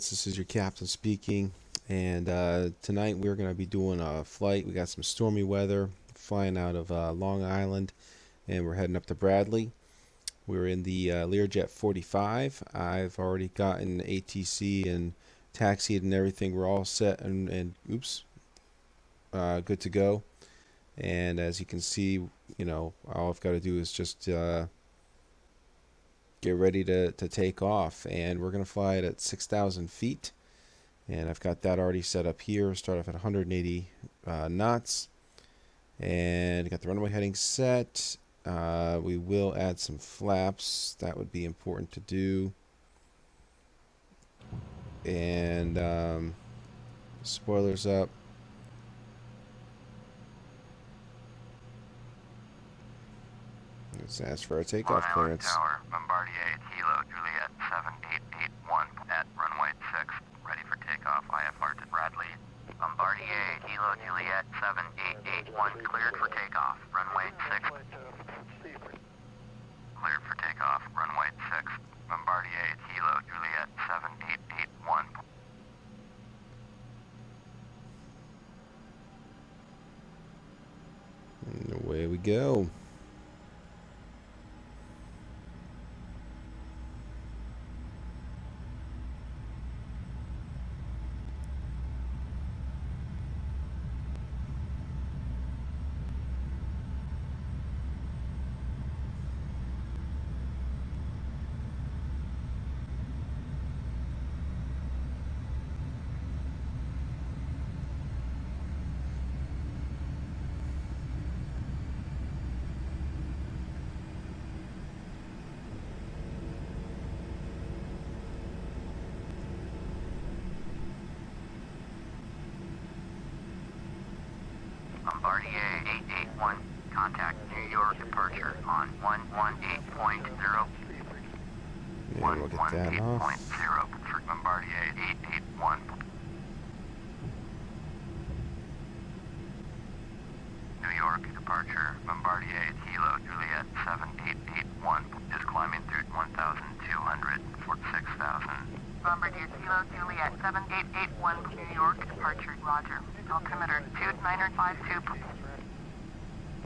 pilots, this is your captain speaking, and tonight we're going to be doing a flight. We got some stormy weather, flying out of Long Island, and we're heading up to Bradley. We're in the Learjet 45. I've already gotten ATC and taxied and everything. We're all set and good to go. And as you can see, all I've got to do is just get ready to take off, and we're going to fly it at 6,000 feet, and I've got that already set up here. Start off at 180 knots, and got the runway heading set. We will add some flaps. That would be important to do, and spoilers up. Let's ask for a takeoff clearance. Tower, Bombardier, Kilo, Juliet, 7881 at runway 6, ready for takeoff, IFR to Bradley. Bombardier, Kilo, Juliet, 7881, cleared for takeoff, runway 6. Cleared for takeoff, runway 6. Bombardier, Kilo, Juliet, 7881. And away we go. Bombardier 881, contact New York departure on 118.0. And we'll get that off. 118.0 for Bombardier 881. New York departure, Bombardier Kilo, Juliet 7881, is climbing through 1,200 for 6,000. Bombardier Kilo, Juliet 7881, New York departure, roger. Altimeter 2952.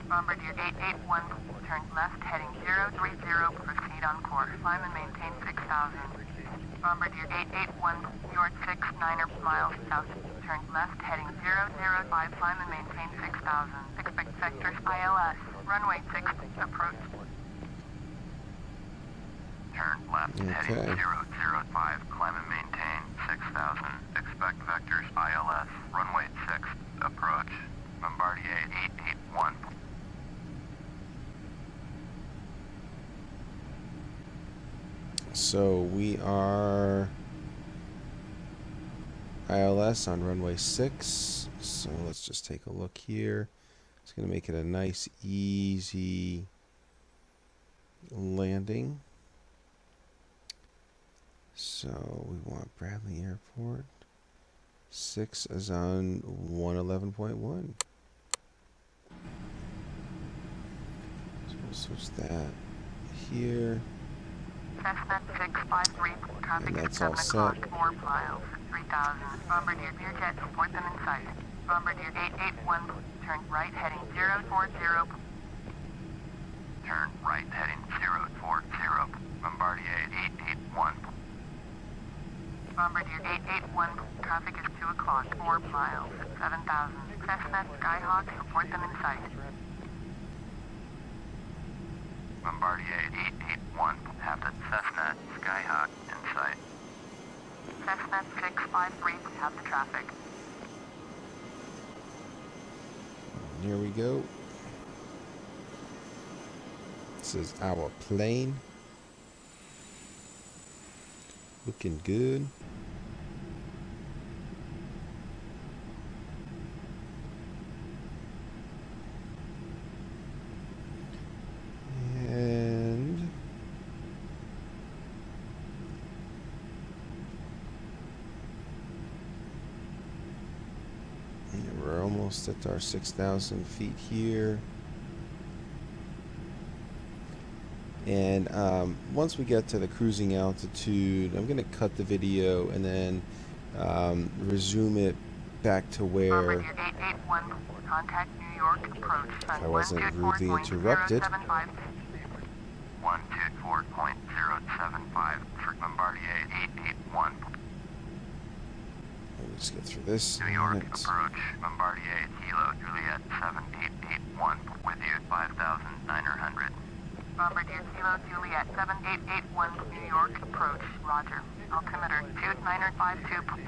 Bombardier 881, turn left heading 030, proceed on course. Climb and maintain 6,000. Bombardier 881, York 69er miles south, turn left heading 005, climb and maintain 6,000. Expect sector ILS, runway 6, approach. Turn left heading 005, climb and maintain 6,000. Expect vectors ILS, runway 6, approach. Bombardier 881. So we are ILS on runway 6. So let's just take a look here. It's going to make it a nice, easy landing. So we want Bradley Airport. 6 is on 111.1. So we'll switch that here. Cessna 653, traffic And at that's all 7 set. o'clock, 4 miles, 3,000. Bombardier Learjet, support them in sight. Bombardier 881, turn right heading 040. Turn right heading 040. Bombardier 881. Bombardier 881, traffic is 2 o'clock, 4 miles, 7,000. Cessna Skyhawk, support them in sight. Bombardier 881, have the Cessna Skyhawk in sight. Cessna 653, have the traffic. Here we go. This is our plane. Looking good. And we're almost at our 6,000 feet here. And once we get to the cruising altitude, I'm going to cut the video and then resume it back to where, Bombardier 881, contact New York approach. if I wasn't rudely interrupted. 124.075. 124.075 for Bombardier 881. Let me just get through this. New York Minutes. approach. Bombardier Kilo Juliet 7881 with you 5,900. Bombardier Kilo Juliet 7881, New York approach. Roger. Altimeter 2952.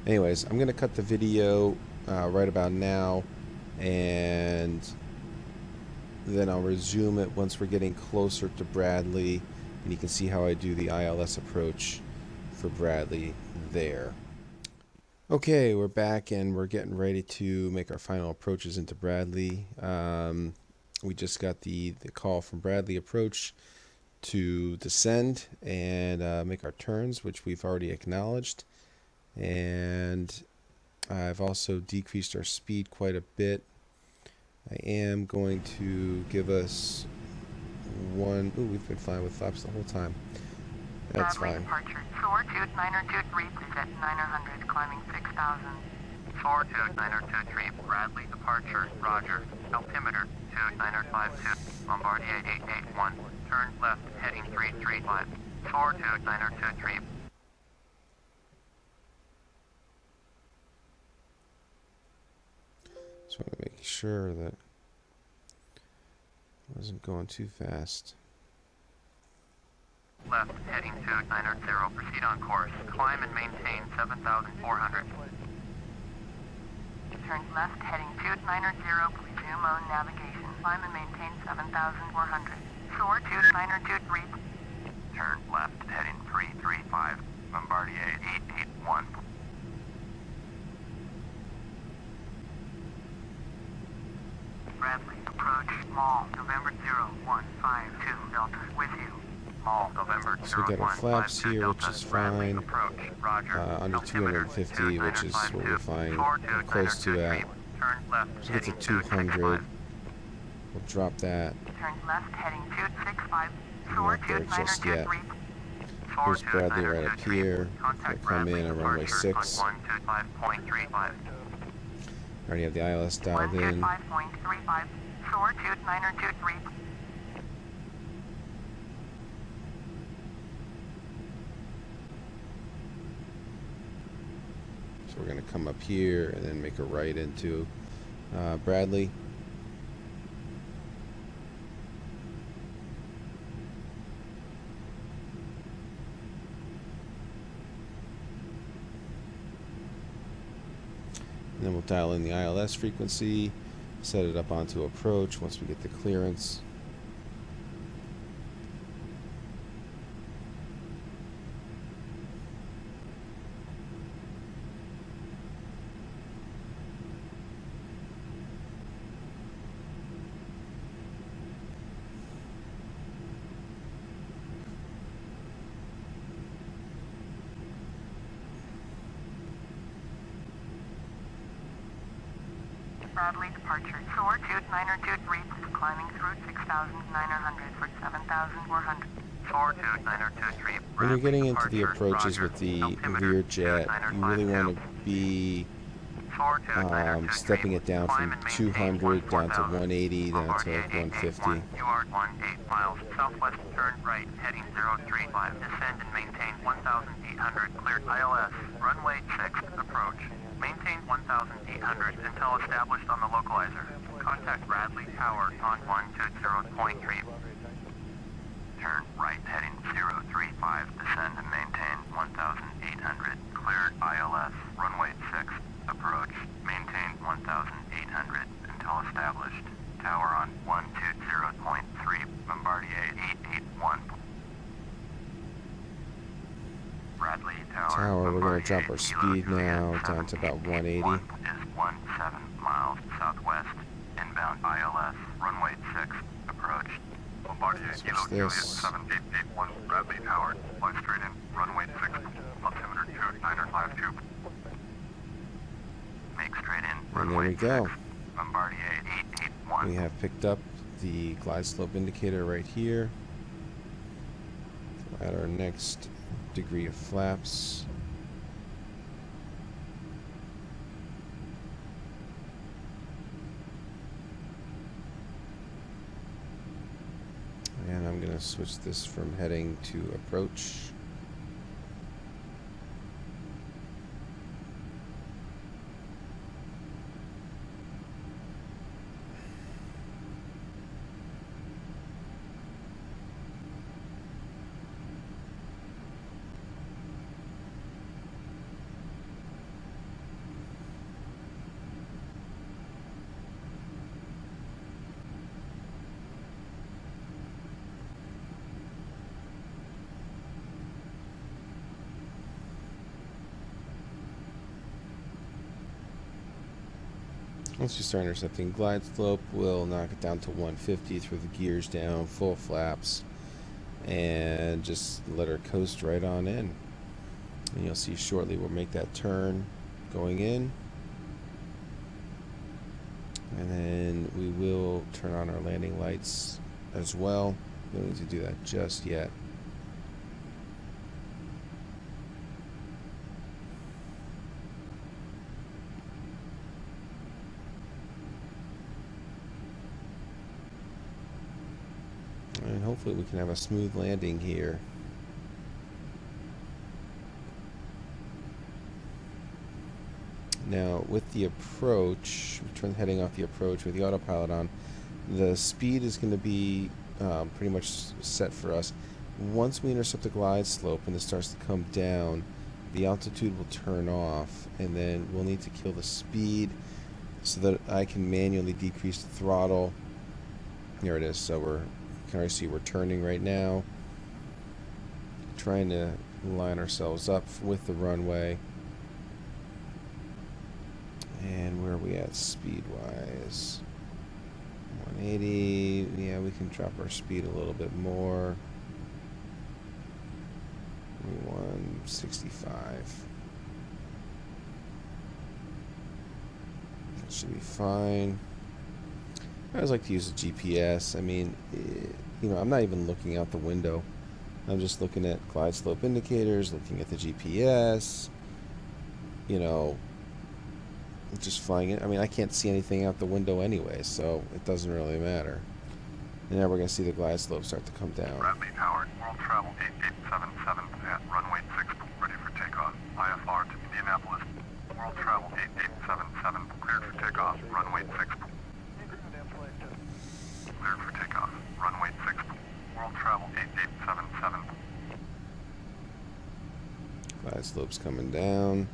Anyways, I'm going to cut the video right about now, and then I'll resume it once we're getting closer to Bradley, and you can see how I do the ILS approach for Bradley there. Okay, we're back and we're getting ready to make our final approaches into Bradley. We just got the call from Bradley approach to descend and make our turns, which we've already acknowledged. And I've also decreased our speed quite a bit. I am going to give us one. Ooh, we've been flying with flaps the whole time. That's Bradley fine. departure. Soar 2923, at 900, climbing 6,000. Soar 29023, Bradley departure, roger. Altimeter 2952, Bombardier 881, turn left heading 335. Soar 29023. Just want to make sure that I wasn't going too fast. Left heading 2990, proceed on course. Climb and maintain 7,400. Turn left heading 2990, resume on navigation. Climb and maintain 7,400. Soar 2923. Turn left heading 335, Bombardier 881. Bradley approach Mall, November 0152, Delta with you. Mall, November So we got our flaps 0152 here, which Delta, is Bradley fine. approach, roger. Under Altimeter 250, which is what we're 2952, flying soar close to 2923, at. Turn left So it's heading at 200. 265. We'll drop that. Turn left heading 265. Soar Not there just yet. 2923. Soar Here's Bradley right up 2923. here. Contact We'll come Bradley in on runway departure 6. on 125.35. Already have the ILS dialed in. 125.35. Soar 2923. So we're going to come up here and then make a right into Bradley. And then we'll dial in the ILS frequency, set it up onto approach once we get the clearance. Bradley departure. Soar 2923. Climbing through 6,900 for 7,400. Soar 2923. When you're getting into the Departure, approaches roger. with the Altimeter Learjet, you really want to be Soar 2923. stepping it down Climb from and maintain 200 down to 14,000. 180 down to Bombardier 150. 881. You are 18 miles southwest, turn right, heading 035. Descend and maintain 1,800. Cleared ILS. Runway 6, approach. Maintain 1,800 until established on the localizer. Contact Bradley Tower on 120.3. Turn right, heading 035. Descend and maintain 1,800. Cleared ILS. Runway 6, approach. Maintain 1,800 until established. Tower on 120.3. Bombardier 881. Bradley Tower, we're going to drop our speed now down to about 180. Is 17 miles southwest. Inbound ILS. Runway 6, approach. Bombardier Switch Kilo Juliet this. 7881, Bradley Tower. Fly straight in, runway 6, altimeter 2952. Make straight in, And there runway we go. 6, Bombardier 881. We have picked up the glide slope indicator right here. At our next degree of flaps. And I'm going to switch this from heading to approach. Once you start intercepting glide slope, we'll knock it down to 150, throw the gears down, full flaps, and just let her coast right on in. And you'll see shortly we'll make that turn going in. And then we will turn on our landing lights as well. We don't need to do that just yet. And hopefully we can have a smooth landing here. Now with the approach, turn heading off the approach with the autopilot on, the speed is going to be pretty much set for us. Once we intercept the glide slope and it starts to come down, the altitude will turn off, and then we'll need to kill the speed so that I can manually decrease the throttle. Here it is. So you can already see we're turning right now, trying to line ourselves up with the runway. And where are we at speed wise? 180. Yeah, we can drop our speed a little bit more. 165. That should be fine. I always like to use a GPS. I mean, I'm not even looking out the window. I'm just looking at glide slope indicators, looking at the GPS, just flying it. I mean, I can't see anything out the window anyway, so it doesn't really matter. And now we're going to see the glide slope start to come down. Bradley Howard, World Travel 8877 at runway 6, ready for takeoff. IFR to Indianapolis. World Travel 8877, cleared for takeoff. Runway 6. Cleared for takeoff. Runway 6. World Travel 8877. Glide slope's coming down.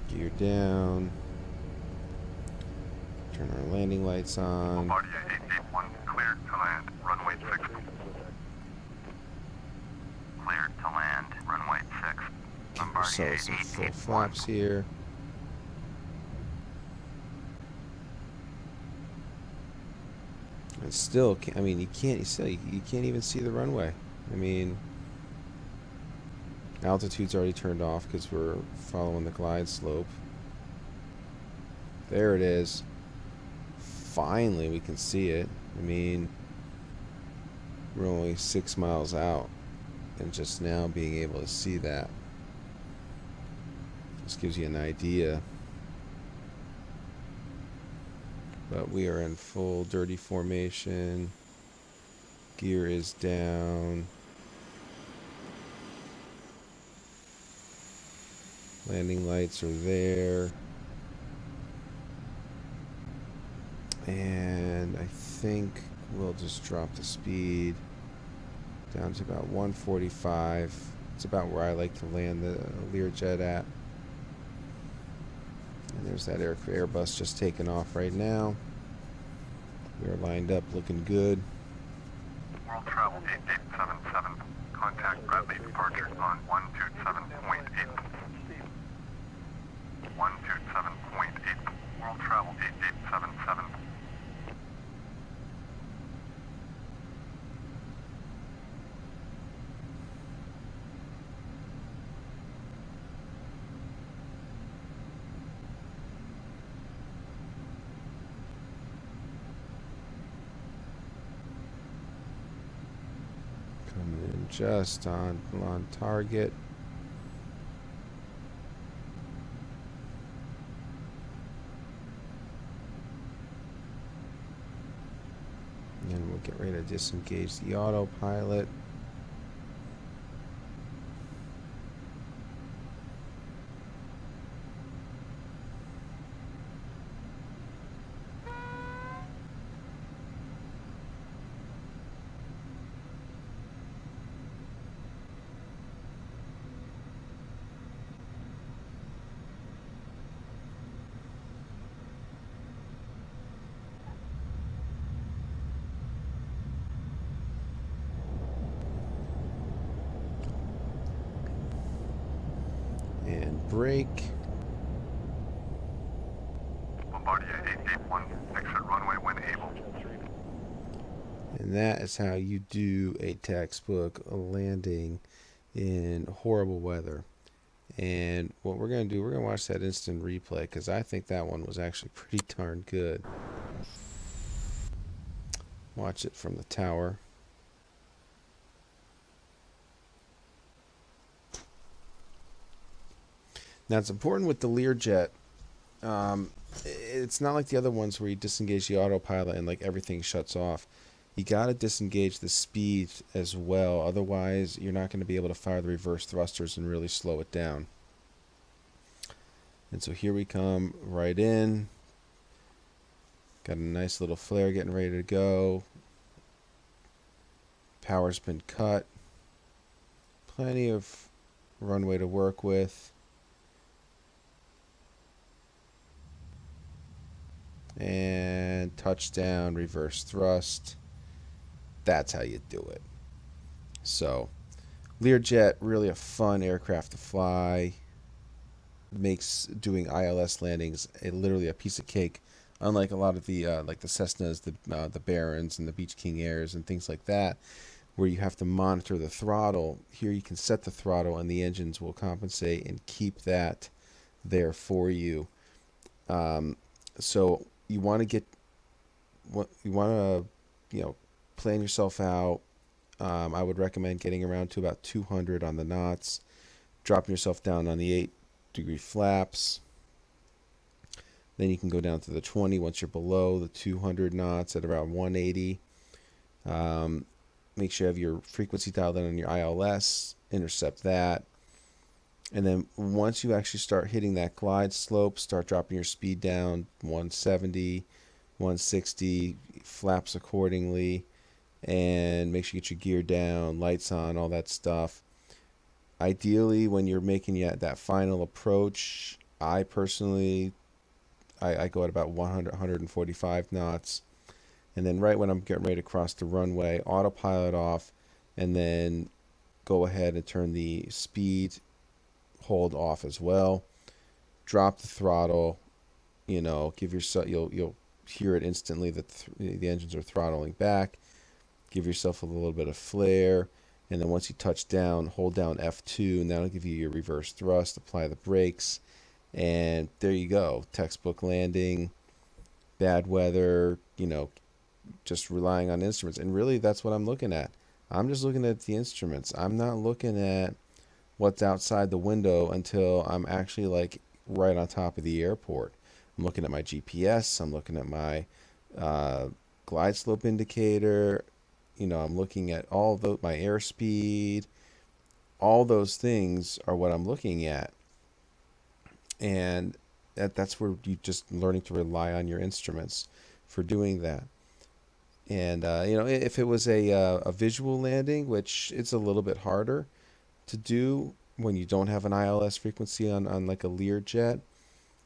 Gear down. Turn our landing lights on. Bombardier 881, cleared to land. Runway 6. Cleared to land, runway 6. Give Bombardier ourselves some full 881. flaps here. And still, you can't even see the runway. I mean, altitude's already turned off because we're following the glide slope. There it is. Finally, we can see it. I mean, we're only 6 miles out, and just now being able to see that just gives you an idea. But we are in full dirty formation. Gear is down. Landing lights are there. And I think we'll just drop the speed down to about 145. It's about where I like to land the Learjet at. And there's that Airbus just taking off right now. We are lined up looking good. World Travel 8877, contact Bradley departure on 127.8. 127.8. World Travel 8877. just on target. And we'll get ready to disengage the autopilot. And brake. Bombardier 881, exit runway when able. And that is how you do a textbook landing in horrible weather. And what we're going to do, we're going to watch that instant replay because I think that one was actually pretty darn good. Watch it from the tower. Now it's important with the Learjet. It's not like the other ones where you disengage the autopilot and like everything shuts off. You got to disengage the speed as well. Otherwise, you're not going to be able to fire the reverse thrusters and really slow it down. And so here we come right in. Got a nice little flare getting ready to go. Power's been cut. Plenty of runway to work with. And touchdown, reverse thrust. That's how you do it. So, Learjet, really a fun aircraft to fly. Makes doing ILS landings literally a piece of cake. Unlike a lot of the like the Cessnas, the Barons, and the Beach King Airs and things like that, where you have to monitor the throttle. Here you can set the throttle, and the engines will compensate and keep that there for you. So you want to get what you want to, plan yourself out. I would recommend getting around to about 200 on the knots, dropping yourself down on the 8-degree flaps. Then you can go down to the 20 once you're below the 200 knots at around 180. Make sure you have your frequency dialed in on your ILS, intercept that. And then once you actually start hitting that glide slope, start dropping your speed down 170, 160, flaps accordingly, and make sure you get your gear down, lights on, all that stuff. Ideally, when you're making that final approach, I personally, I go at about 100, 145 knots. And then right when I'm getting ready to cross the runway, autopilot off, and then go ahead and turn the speed hold off as well. Drop the throttle, give yourself, you'll hear it instantly that the engines are throttling back. Give yourself a little bit of flare, and then once you touch down, hold down F2, and that'll give you your reverse thrust. Apply the brakes, and there you go. Textbook landing, bad weather, just relying on instruments. And really, that's what I'm looking at. I'm just looking at the instruments. I'm not looking at what's outside the window until I'm actually like right on top of the airport. I'm looking at my GPS. I'm looking at my glide slope indicator. I'm looking at all my airspeed. All those things are what I'm looking at. And that's where you just learning to rely on your instruments for doing that. And if it was a visual landing, which it's a little bit harder to do when you don't have an ILS frequency on like a Learjet,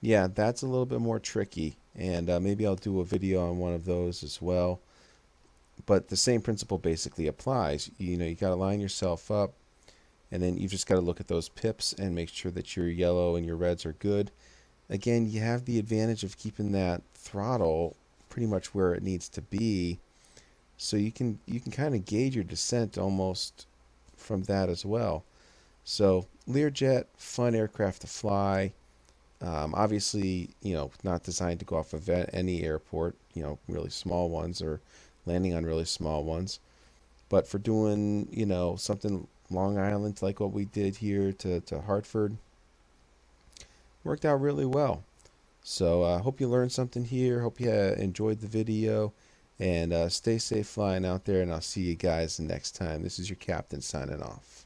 yeah, that's a little bit more tricky. And maybe I'll do a video on one of those as well. But the same principle basically applies. You got to line yourself up, and then you've just got to look at those pips and make sure that your yellow and your reds are good. Again, you have the advantage of keeping that throttle pretty much where it needs to be, so you can kind of gauge your descent almost from that as well. So Learjet, fun aircraft to fly. Obviously, not designed to go off of any airport, really small ones or landing on really small ones. But for doing, something Long Island like what we did here to Hartford, worked out really well. So I hope you learned something here. Hope you enjoyed the video. And stay safe flying out there. And I'll see you guys next time. This is your captain signing off.